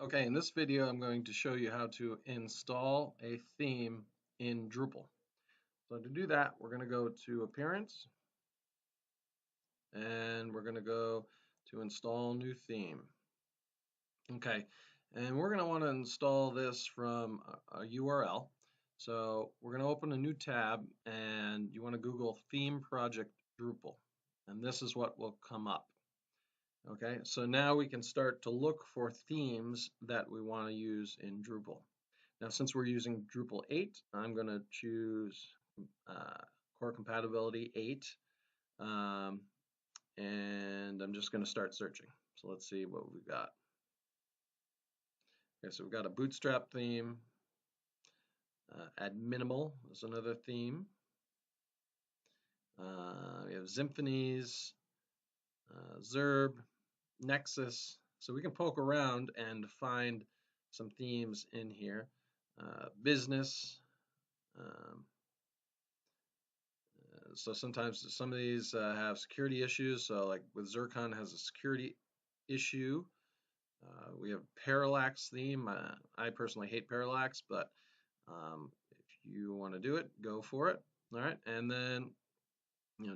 Okay, in this video, I'm going to show you how to install a theme in Drupal. So to do that, we're going to go to Appearance, and we're going to go to Install New Theme. Okay, and we're going to want to install this from a URL. So we're going to open a new tab, and you want to Google Theme Project Drupal, and this is what will come up. Okay, so now we can start to look for themes that we want to use in Drupal. Now, since we're using Drupal 8, I'm going to choose Core Compatibility 8, and I'm just going to start searching. So let's see what we've got. Okay, so we've got a Bootstrap theme. Add Minimal is another theme. We have Symphonies, Zerb, Nexus. So we can poke around and find some themes in here. Business. Um, so sometimes some of these have security issues. So like with Zircon has a security issue. We have Parallax theme. I personally hate Parallax, but if you want to do it, go for it. All right, and then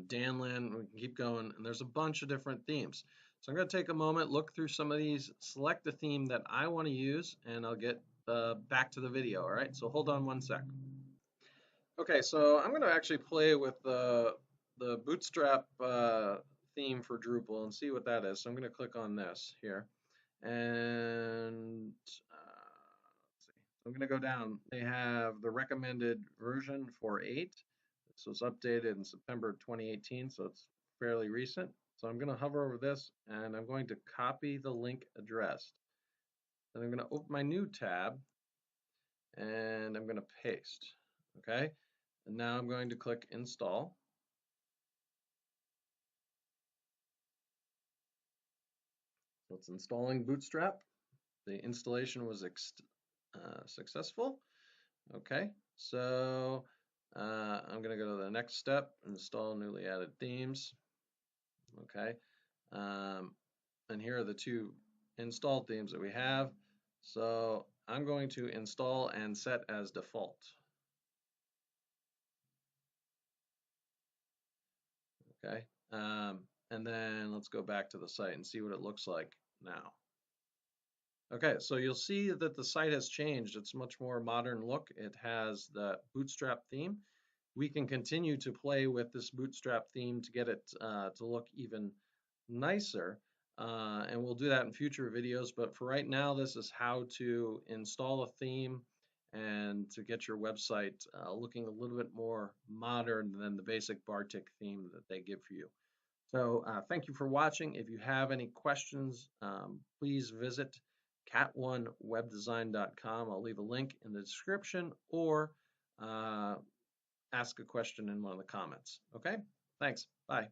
Danland, we can keep going, and there's a bunch of different themes. So I'm going to take a moment, look through some of these, select the theme that I want to use, and I'll get back to the video. All right, so hold on one sec. Okay, so I'm going to actually play with the Bootstrap theme for Drupal and see what that is. So I'm going to click on this here, and let's see. I'm going to go down. They have the recommended version for 8. This was updated in September 2018, so it's fairly recent. So I'm going to hover over this, and I'm going to copy the link addressed. Then I'm going to open my new tab, and I'm going to paste. Okay, and now I'm going to click Install. So it's installing Bootstrap. The installation was successful. Okay, so I'm going to go to the next step, install newly added themes. Okay, and here are the two installed themes that we have. So I'm going to install and set as default. Okay, and then let's go back to the site and see what it looks like now. Okay, so you'll see that the site has changed. It's a much more modern look. It has the Bootstrap theme. We can continue to play with this Bootstrap theme to get it to look even nicer. And we'll do that in future videos. But for right now, this is how to install a theme and to get your website looking a little bit more modern than the basic Bartik theme that they give for you. So thank you for watching. If you have any questions, please visit cat1webdesign.com. I'll leave a link in the description, or ask a question in one of the comments. Okay? Thanks. Bye.